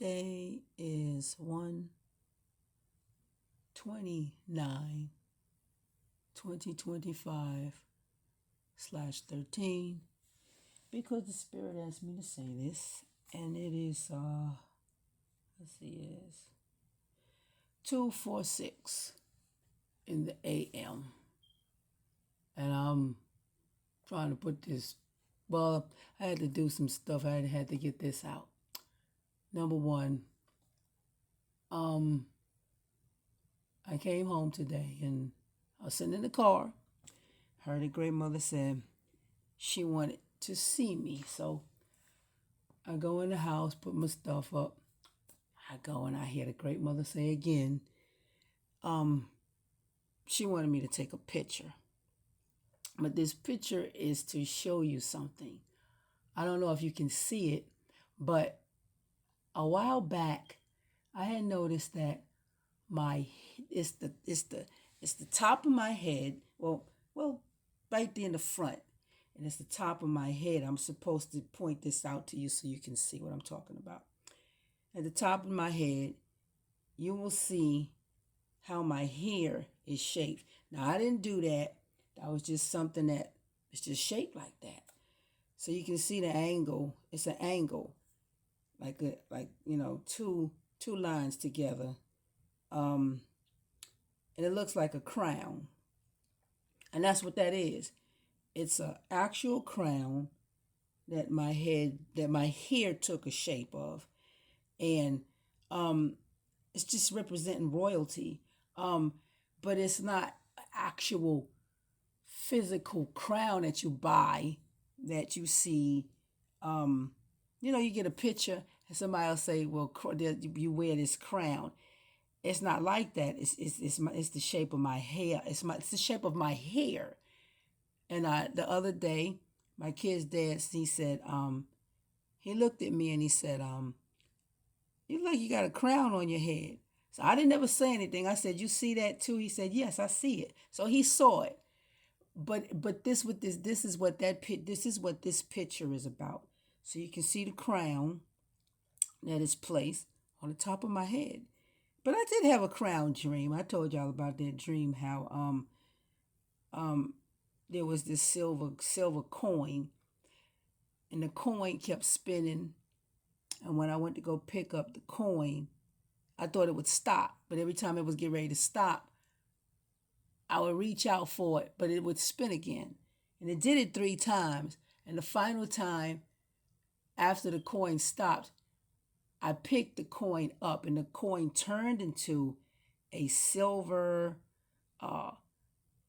Today is 1/29/2025/13 because the Spirit asked me to say this, and it is let's see, it is 2:46 in the AM, and I'm trying to put this. Well, I had to do some stuff. I had to get this out. Number one, I came home today and I was sitting in the car. Heard a great mother said she wanted to see me. So I go in the house, put my stuff up. I go and I hear the great mother say again, she wanted me to take a picture. But this picture is to show you something. I don't know if you can see it, but a while back I had noticed that it's the top of my head. Well, right there in the front, and it's the top of my head. I'm supposed to point this out to you so you can see what I'm talking about. At the top of my head, you will see how my hair is shaped. Now, I didn't do that. That was just something that is just shaped like that. So you can see the angle. It's an angle, like two lines together, and it looks like a crown. And that's what that is. It's an actual crown that my hair took a shape of, and it's just representing royalty. But it's not an actual physical crown that you buy, that you see. You get a picture and somebody will say, well, you wear this crown. It's not like that. It's the shape of my hair. It's the shape of my hair. And the other day, my kid's dad, he said, he looked at me and he said, you look like you got a crown on your head. So I didn't ever say anything. I said, you see that too? He said, yes, I see it. So he saw it. But this is what this picture is about. So you can see the crown that is placed on the top of my head. But I did have a crown dream. I told y'all about that dream, how there was this silver coin, and the coin kept spinning. And when I went to go pick up the coin, I thought it would stop. But every time it was getting ready to stop, I would reach out for it, but it would spin again. And it did it 3 times. And the final time, after the coin stopped, I picked the coin up, and the coin turned into a silver,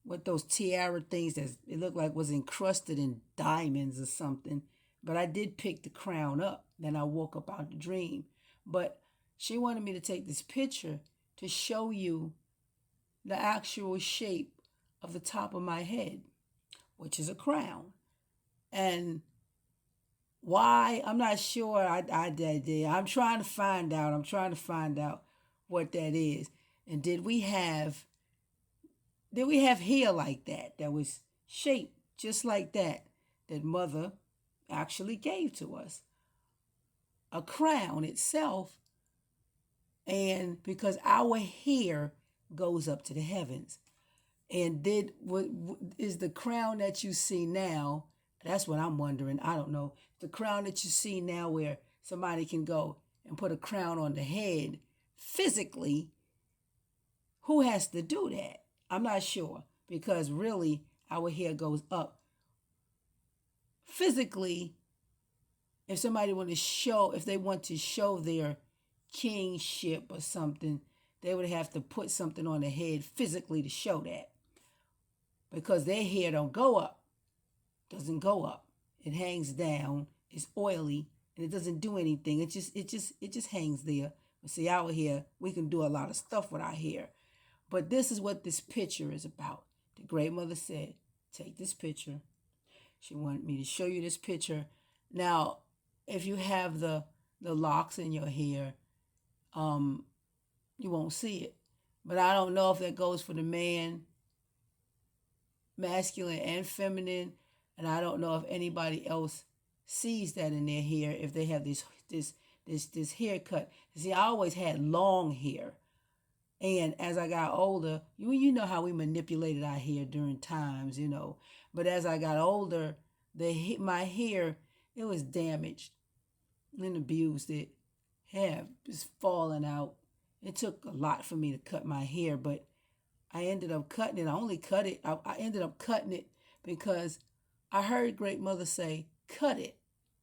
with those tiara things that it looked like was encrusted in diamonds or something. But I did pick the crown up. Then I woke up out the dream. But she wanted me to take this picture to show you the actual shape of the top of my head, which is a crown. And why? I'm not sure. I did. I'm trying to find out. I'm trying to find out what that is. And did we have hair like that was shaped just like that Mother actually gave to us? A crown itself, and because our hair goes up to the heavens. And what is the crown that you see now? That's what I'm wondering. I don't know. The crown that you see now, where somebody can go and put a crown on the head physically, who has to do that? I'm not sure, because really our hair goes up. Physically, if somebody if they want to show their kingship or something, they would have to put something on their head physically to show that. Because their hair don't go up. Doesn't go up. It hangs down. It's oily, and it doesn't do anything. It just hangs there. But see, our hair, we can do a lot of stuff with our hair. But this is what this picture is about. The great mother said, take this picture. She wanted me to show you this picture. Now, if you have the locks in your hair, you won't see it. But I don't know if that goes for the man, masculine and feminine, and I don't know if anybody else sees that in their hair, if they have this this haircut. See, I always had long hair. And as I got older, you know how we manipulated our hair during times, you know. But as I got older, my hair, it was damaged and abused. It had just falling out. It took a lot for me to cut my hair, but I ended up cutting it. I only cut it. I ended up cutting it because I heard great mother say, cut it.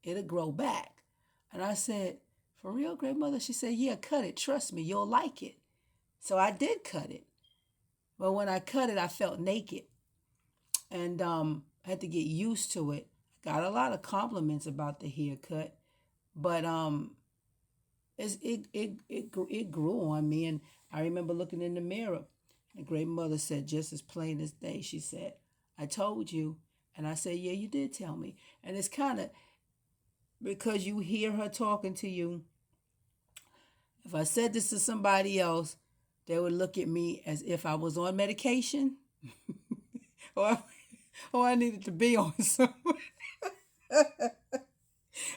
It'll grow back. And I said, for real, great mother? She said, yeah, cut it. Trust me, you'll like it. So I did cut it. But when I cut it, I felt naked. And I had to get used to it. I got a lot of compliments about the haircut. But it grew on me. And I remember looking in the mirror. And great mother said, just as plain as day, she said, I told you. And I said, yeah, you did tell me. And it's kind of because you hear her talking to you. If I said this to somebody else, they would look at me as if I was on medication or I needed to be on some.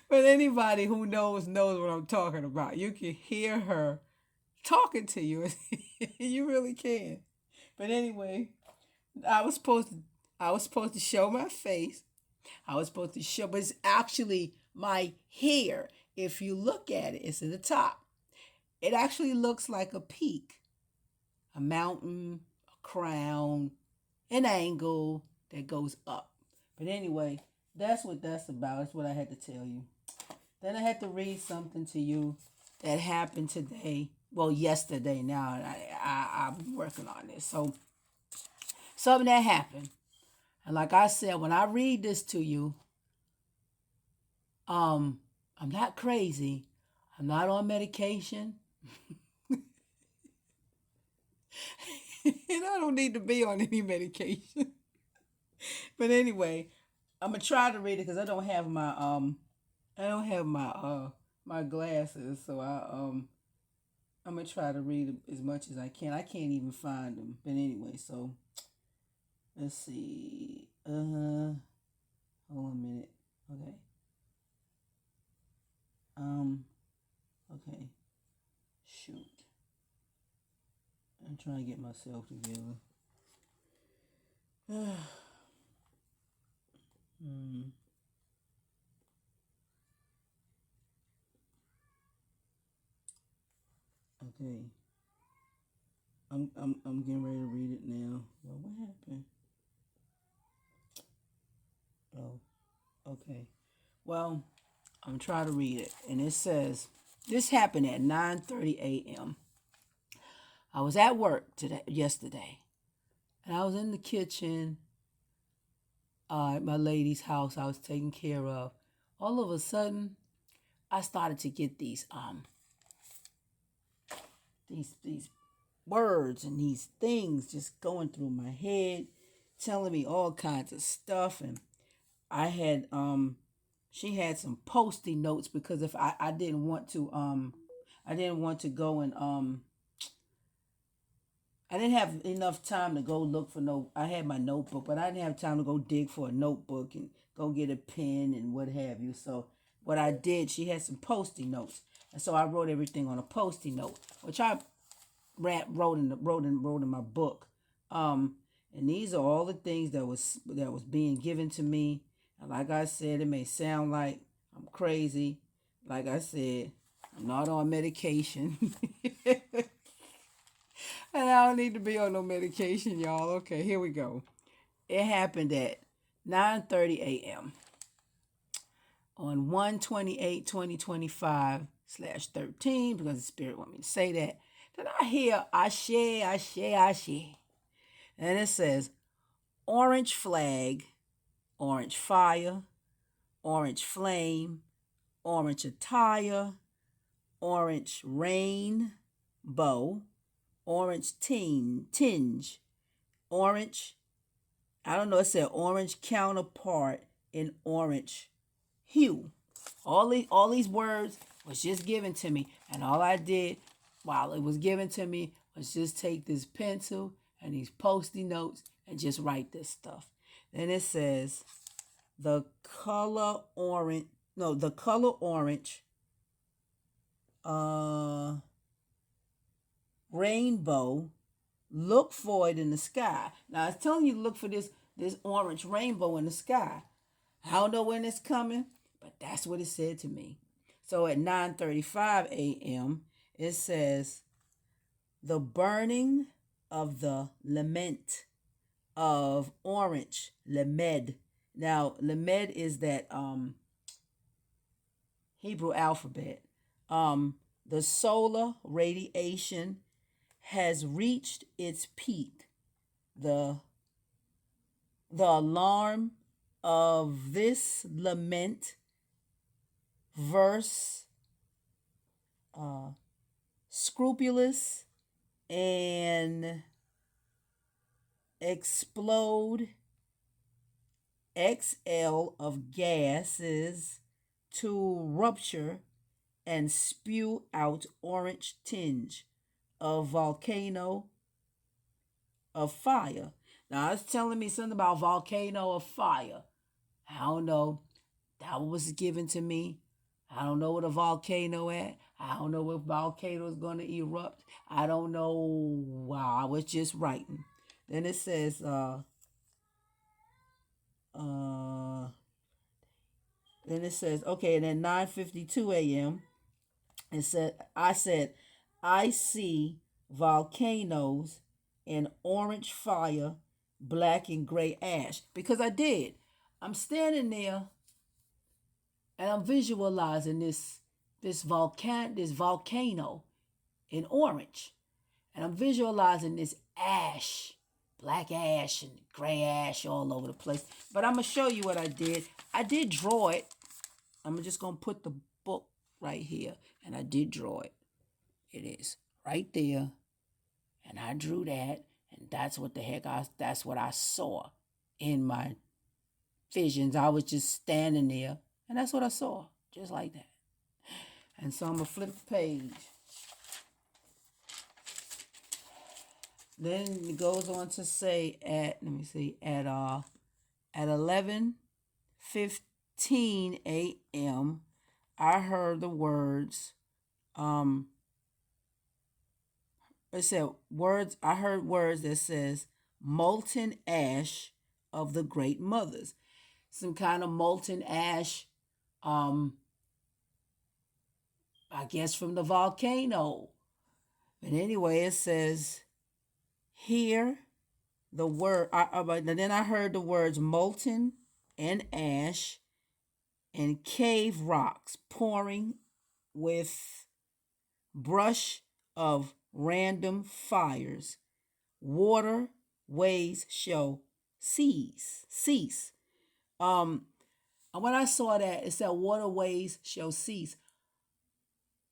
But anybody who knows what I'm talking about. You can hear her talking to you. You really can. But anyway, I was supposed to show my face. I was supposed to show, but it's actually my hair. If you look at it, it's at the top. It actually looks like a peak, a mountain, a crown, an angle that goes up. But anyway, that's what that's about. That's what I had to tell you. Then I had to read something to you that happened today. Well, yesterday now. I'm working on this. So, something that happened. And like I said, when I read this to you, I'm not crazy. I'm not on medication. And I don't need to be on any medication. But anyway, I'm gonna try to read it because I don't have my glasses, so I'm gonna try to read as much as I can. I can't even find them. But anyway, so let's see. Hold on a minute. Okay. Okay. Shoot. I'm trying to get myself together. Okay. I'm getting ready to read it now. Well, what happened? Oh, okay. Well, I'm trying to read it, and it says this happened at 9:30 a.m. I was at work yesterday, and I was in the kitchen at my lady's house I was taking care of. All of a sudden, I started to get these words and these things just going through my head, telling me all kinds of stuff. And I had she had some post-it notes because if I didn't want to go and I didn't have enough time to go look for I had my notebook, but I didn't have time to go dig for a notebook and go get a pen and what have you. So what I did, she had some post-it notes. And so I wrote everything on a post-it note, which I wrote in my book. And these are all the things that was being given to me. And like I said, it may sound like I'm crazy. Like I said, I'm not on medication. And I don't need to be on no medication, y'all. Okay, here we go. It happened at 9:30 a.m. on 1/28/2025/13 because the Spirit want me to say that. Then I hear Ashe, Ashe, Ashe. And it says, orange flag, orange fire, orange flame, orange attire, orange rainbow, orange tinge, orange, I don't know, it said orange counterpart in orange hue. All these words was just given to me, and all I did while it was given to me was just take this pencil and these post-it notes and just write this stuff. Then it says the color orange uh, rainbow. Look for it in the sky. Now, I was telling you to look for this orange rainbow in the sky. I don't know when it's coming, but that's what it said to me. So at 9:35 a.m., it says, the burning of the lament of orange, lamed. Now, lamed is that Hebrew alphabet. The solar radiation has reached its peak. The alarm of this lament verse, scrupulous and explode XL of gases to rupture and spew out orange tinge of volcano of fire. Now it's telling me something about volcano of fire. I don't know. That was given to me. I don't know what a volcano at. I don't know if volcano is going to erupt. I don't know. Wow, I was just writing. Then it says, then it says, okay, and then 9:52 a.m. it said, I see volcanoes in orange fire, black and gray ash. Because I did. I'm standing there and I'm visualizing this volcano in orange. And I'm visualizing this ash, black ash and gray ash all over the place. But I'm going to show you what I did. I did draw it. I'm just going to put the book right here. And I did draw it. It is right there. And I drew that. And that's what that's what I saw in my visions. I was just standing there. And that's what I saw. Just like that. And so I'm going to flip the page. Then it goes on to say at 11:15 a.m. I heard the words, it said words, I heard words that says molten ash of the great mothers. Some kind of molten ash, I guess from the volcano. But anyway, it says, hear the word, then I heard the words molten and ash and cave rocks pouring with brush of random fires. Water ways shall cease. And when I saw that, it said waterways shall cease.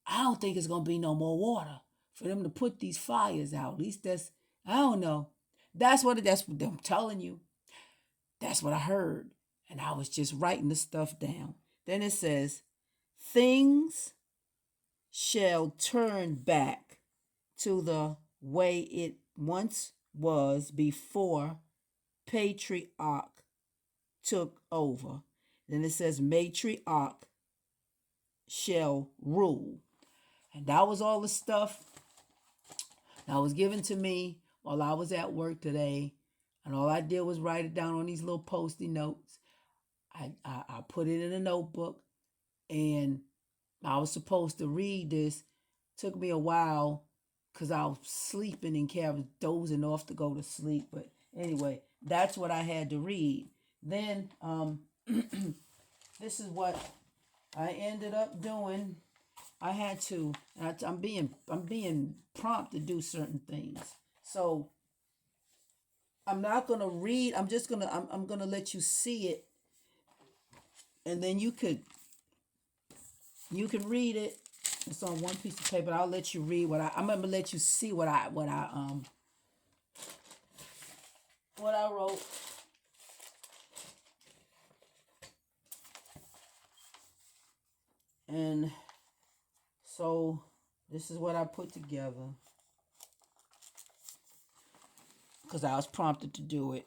I don't think it's gonna be no more water for them to put these fires out. At least I don't know. That's what I'm telling you. That's what I heard. And I was just writing the stuff down. Then it says, things shall turn back to the way it once was before patriarch took over. Then it says, matriarch shall rule. And that was all the stuff that was given to me while I was at work today. And all I did was write it down on these little Post-it notes. I put it in a notebook, and I was supposed to read this. Took me a while because I was sleeping and Karen was dozing off to go to sleep. But anyway, that's what I had to read. Then this is what I ended up doing. I had to. I'm being prompt to do certain things. So I'm not gonna read. I'm gonna let you see it, and then you can read it. It's on one piece of paper. I'll let you read I'm gonna let you see what I wrote. And so this is what I put together because I was prompted to do it.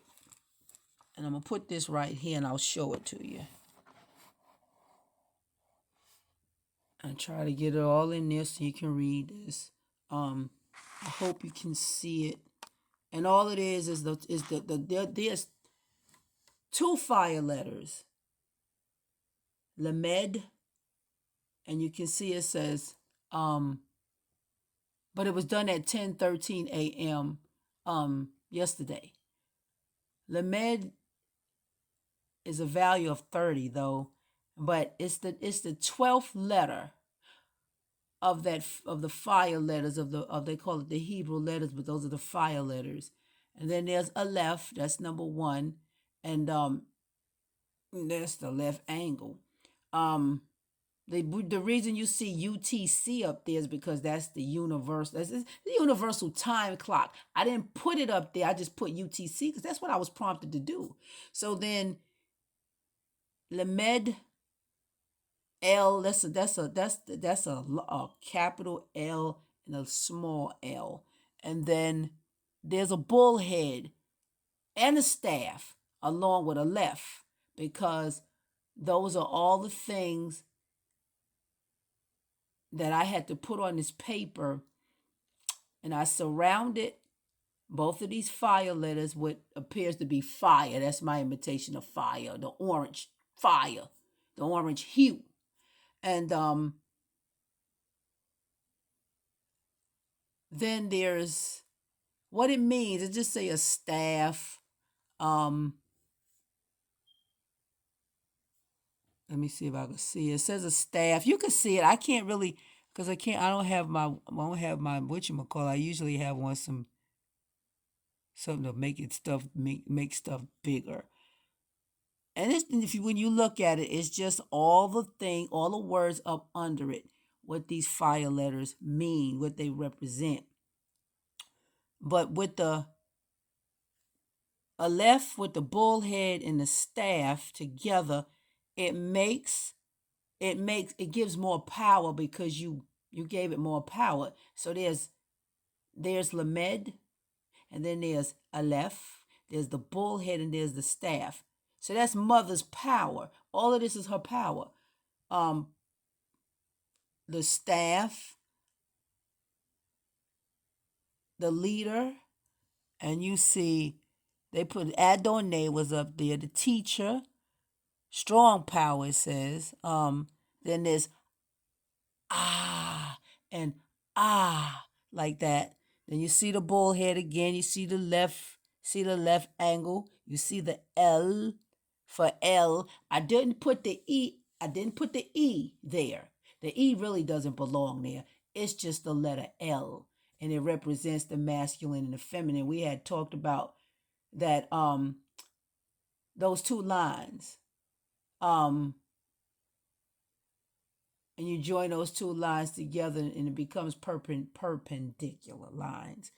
And I'm gonna put this right here and I'll show it to you. and try to get it all in there so you can read this. I hope you can see it. And all it is there's two fire letters, Lamed, and you can see it says, but it was done at 10:13 a.m. Yesterday. Lamed is a value of 30 though, but it's the 12th letter of the fire letters of they call it the Hebrew letters, but those are the fire letters. And then there's Aleph, that's number 1, and that's the left angle. The reason you see UTC up there is because that's the universal time clock. I didn't put it up there. I just put UTC because that's what I was prompted to do. So then Lamed L, that's a capital L and a small L. And then there's a bullhead and a staff along with a left, because those are all the things that I had to put on this paper, and I surrounded both of these fire letters with appears to be fire. That's my imitation of fire, the orange fire, the orange hue. And then there's what it means. It just say a staff. Let me see if I can see it. It says a staff. You can see it. I can't really, because I don't have my whatchamacallit. I usually have something to make stuff bigger. And when you look at it, it's just all the words up under it, what these fire letters mean, what they represent. But with the Aleph, with the bullhead and the staff together, it gives more power, because you gave it more power. So there's Lamed, and then there's Aleph, there's the bullhead, and there's the staff. So that's mother's power. All of this is her power. The staff, the leader, and you see they put Adonai was up there, the teacher, strong power, it says. Then there's and like that. Then you see the bullhead again. You see the left angle. You see the L for L. I didn't put the E there. The E really doesn't belong there. It's just the letter L, and it represents the masculine and the feminine. We had talked about that those two lines. And you join those two lines together, and it becomes perpendicular lines.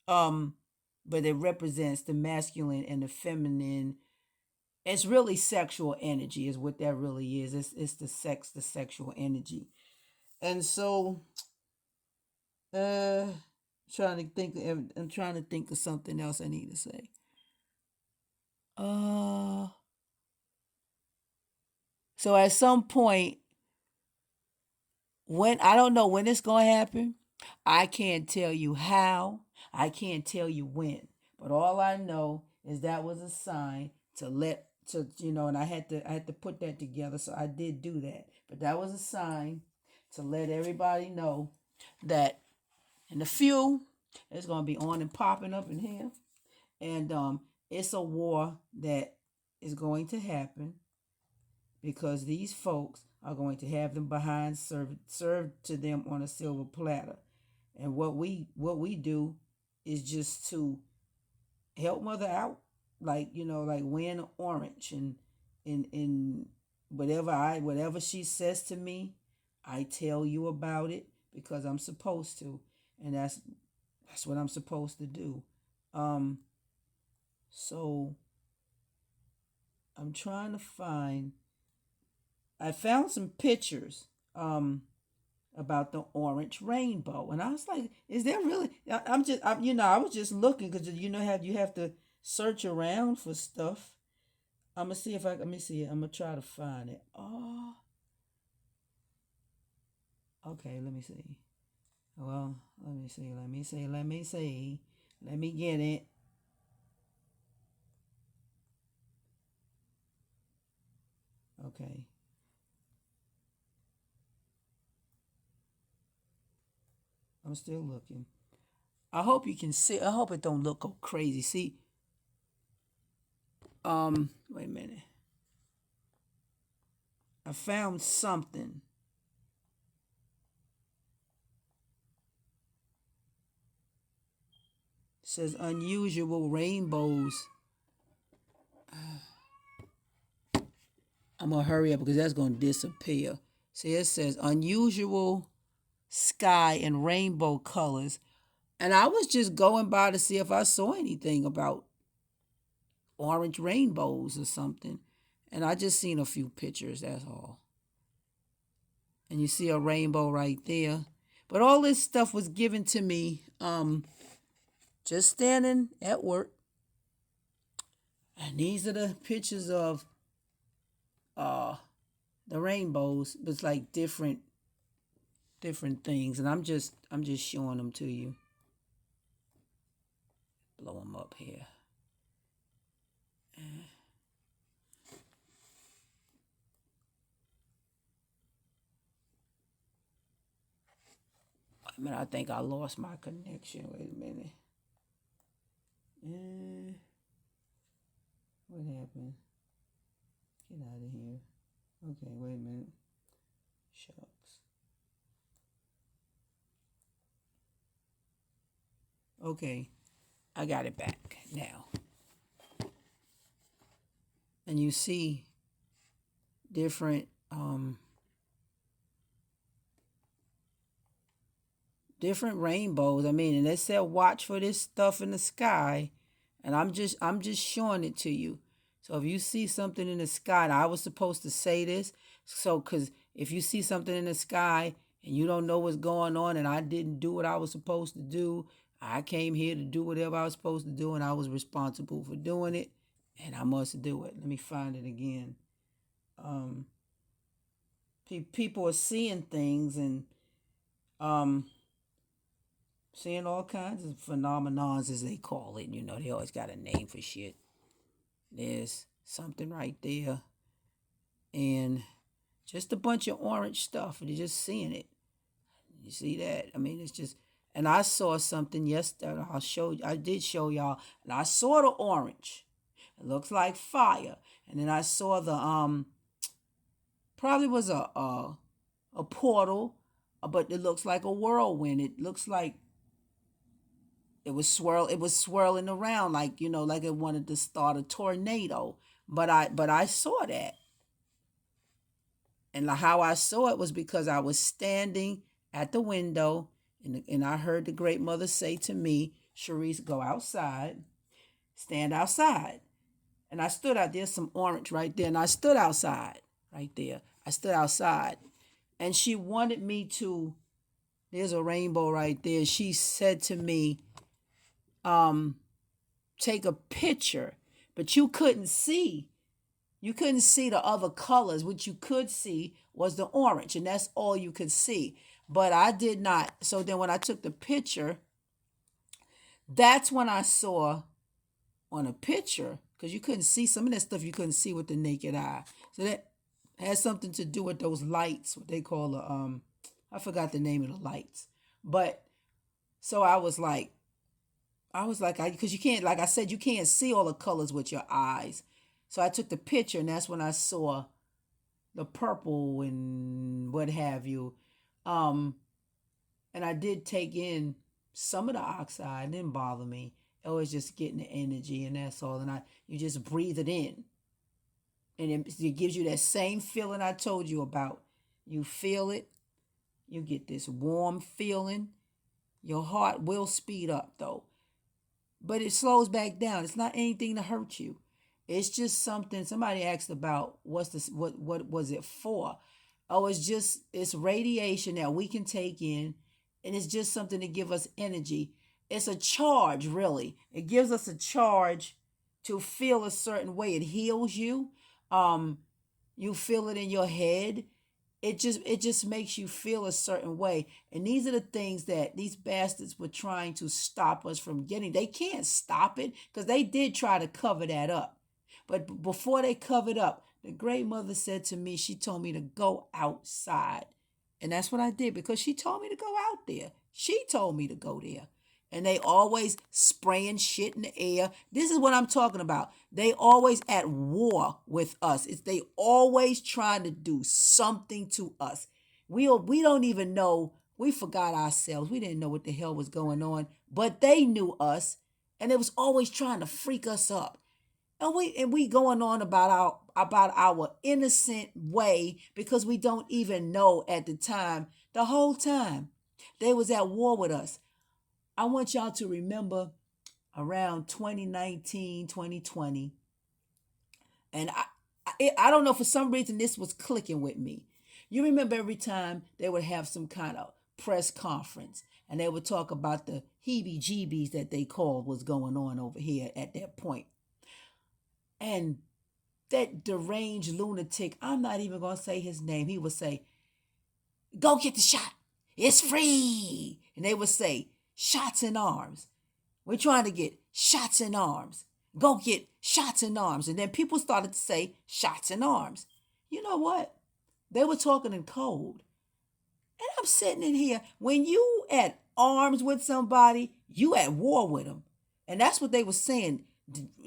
But it represents the masculine and the feminine. It's really sexual energy is what that really is. It's the sexual energy. And so I'm trying to think of something else I need to say. So at some point, I don't know when it's going to happen. I can't tell you how. I can't tell you when. But all I know is that was a sign and I had to put that together. So I did do that. But that was a sign to let everybody know that in a few, it's going to be on and popping up in here. And it's a war that is going to happen, because these folks are going to have them behind served to them on a silver platter. And what we do is just to help mother out, like wearing orange and whatever she says to me, I tell you about it, because I'm supposed to, and that's what I'm supposed to do. So I'm trying to find. I found some pictures about the orange rainbow, and I was like, "Is there really?" I was just looking, because you have to search around for stuff. I'm gonna see if let me see it. I'm gonna try to find it. Oh, Okay, let me see. Well, let me see. Let me see. Let me see. Let me get it. Okay. I'm still looking. I hope you can see. I hope it don't look crazy. See, wait a minute. I found something. It says unusual rainbows. I'm gonna hurry up because that's gonna disappear. See, it says unusual sky and rainbow colors. And I was just going by to see if I saw anything about orange rainbows or something. And I just seen a few pictures, that's all. And you see a rainbow right there. But all this stuff was given to me just standing at work. And these are the pictures of the rainbows. It's like different things. And I'm just showing them to you. Blow them up here. I think I lost my connection. Wait a minute. What happened? Get out of here. Okay, wait a minute. Shucks. Okay, I got it back now. And you see different rainbows. I mean, and they said watch for this stuff in the sky, and I'm just showing it to you. So if you see something in the sky, and I was supposed to say this, so because if you see something in the sky and you don't know what's going on, and I didn't do what I was supposed to do, I came here to do whatever I was supposed to do, and I was responsible for doing it, and I must do it. Let me find it again. People are seeing things and seeing all kinds of phenomenons, as they call it. You know, they always got a name for shit. There's something right there. And just a bunch of orange stuff. And you're just seeing it. You see that? I mean, it's just... And I saw something yesterday. I did show y'all. And I saw the orange. It looks like fire. And then I saw the... Probably was a portal. But it looks like a whirlwind. It looks like... It was swirling around like, you know, like it wanted to start a tornado. But I saw that. And how I saw it was because I was standing at the window and I heard the great mother say to me, Sharice, go outside, stand outside. And I stood out there, some orange right there. And I stood outside right there. I stood outside. And she wanted me to, there's a rainbow right there. She said to me, take a picture, but you couldn't see the other colors. What you could see was the orange, and that's all you could see. But I did not. So then when I took the picture, that's when I saw on a picture, because you couldn't see some of that stuff, you couldn't see with the naked eye. So that has something to do with those lights, what they call I forgot the name of the lights. But so I was like, because you can't, like I said, you can't see all the colors with your eyes. So I took the picture, and that's when I saw the purple and what have you. And I did take in some of the oxide. It didn't bother me. It was just getting the energy, and that's all. And you just breathe it in. And it gives you that same feeling I told you about. You feel it. You get this warm feeling. Your heart will speed up, though. But it slows back down. It's not anything to hurt you. It's just something. Somebody asked about what was it for? Oh, it's radiation that we can take in, and it's just something to give us energy. It's a charge, really. It gives us a charge to feel a certain way. It heals you. You feel it in your head. it just makes you feel a certain way. And these are the things that these bastards were trying to stop us from getting. They can't stop it because they did try to cover that up. But before they covered up, the great mother said to me, she told me to go outside. And that's what I did because she told me to go out there. She told me to go there. And they always spraying shit in the air. This is what I'm talking about. They always at war with us. They always trying to do something to us. We don't even know. We forgot ourselves. We didn't know what the hell was going on. But they knew us. And it was always trying to freak us up. And we going on about our innocent way because we don't even know at the time. The whole time they was at war with us. I want y'all to remember around 2019, 2020, and I don't know, for some reason this was clicking with me. You remember every time they would have some kind of press conference and they would talk about the heebie-jeebies that they called was going on over here at that point. And that deranged lunatic, I'm not even going to say his name, he would say, go get the shot. It's free. And they would say, shots in arms. We're trying to get shots in arms. Go get shots in arms. And then people started to say shots in arms. You know what? They were talking in code. And I'm sitting in here. When you at arms with somebody, you at war with them. And that's what they were saying,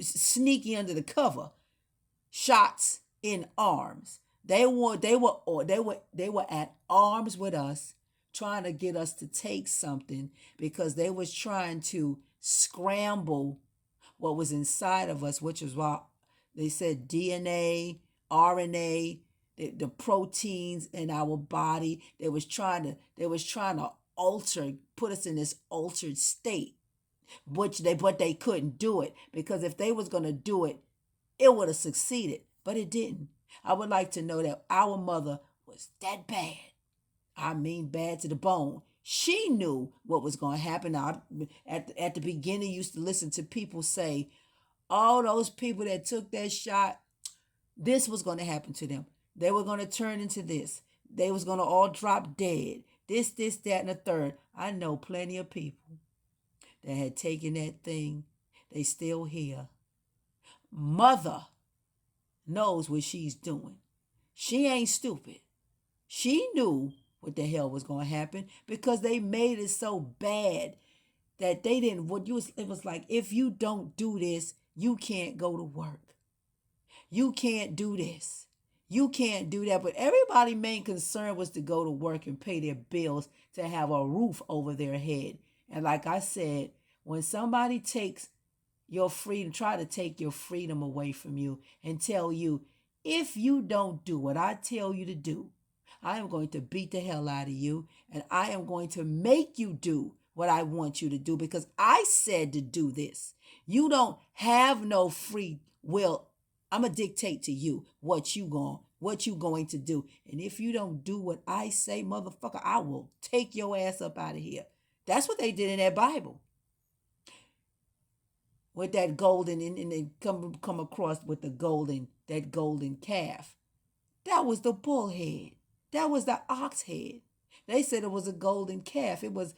sneaky under the cover. Shots in arms. They were at arms with us, trying to get us to take something because they was trying to scramble what was inside of us, which is why they said DNA, RNA, the proteins in our body. They was trying to alter, put us in this altered state, but they couldn't do it because if they was gonna do it, it would have succeeded, but it didn't. I would like to know that our mother was that bad. I mean, bad to the bone. She knew what was going to happen. Now, at the beginning, used to listen to people say, all those people that took that shot, this was going to happen to them. They were going to turn into this. They was going to all drop dead. This, that, and the third. I know plenty of people that had taken that thing. They still here. Mother knows what she's doing. She ain't stupid. She knew what the hell was going to happen because they made it so bad that they didn't. It was like, if you don't do this, you can't go to work. You can't do this. You can't do that. But everybody's main concern was to go to work and pay their bills, to have a roof over their head. And like I said, when somebody takes your freedom, try to take your freedom away from you and tell you, if you don't do what I tell you to do, I am going to beat the hell out of you and I am going to make you do what I want you to do because I said to do this. You don't have no free will. I'm going to dictate to you what you going to do. And if you don't do what I say, motherfucker, I will take your ass up out of here. That's what they did in that Bible. With that golden, and they come across with that golden calf. That was the bull head. That was the ox head. They said it was a golden calf. It was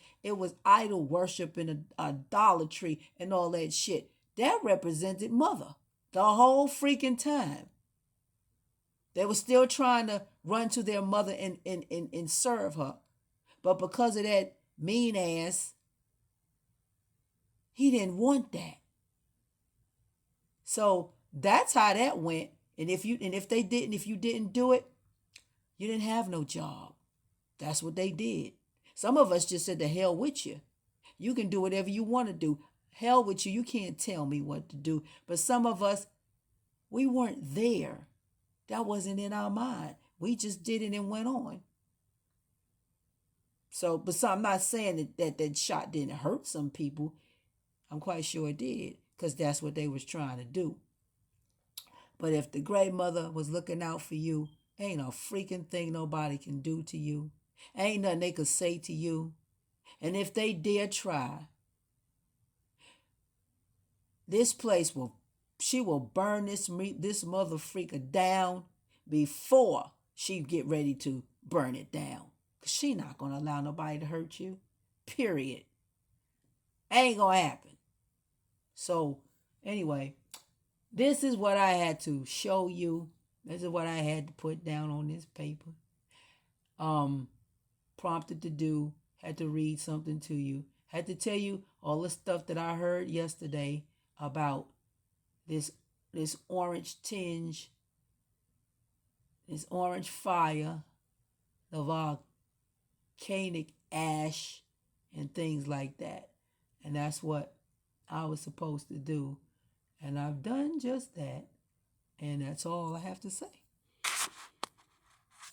idol worship and idolatry and all that shit. That represented mother the whole freaking time. They were still trying to run to their mother and serve her. But because of that mean ass, he didn't want that. So that's how that went. And if you didn't do it, you didn't have no job. That's what they did. Some of us just said, the hell with you. You can do whatever you want to do. Hell with you. You can't tell me what to do. But some of us, we weren't there. That wasn't in our mind. We just did it and went on. So, I'm not saying that shot didn't hurt some people. I'm quite sure it did, because that's what they was trying to do. But if the great mother was looking out for you, ain't a freaking thing nobody can do to you. Ain't nothing they could say to you. And if they dare try, this place she will burn this mother freaker down before she get ready to burn it down. Because she not going to allow nobody to hurt you. Period. Ain't going to happen. So, anyway, this is what I had to show you. This is what I had to put down on this paper. Prompted to do. Had to read something to you. Had to tell you all the stuff that I heard yesterday about this orange tinge, this orange fire, the volcanic ash, and things like that. And that's what I was supposed to do. And I've done just that. And that's all I have to say.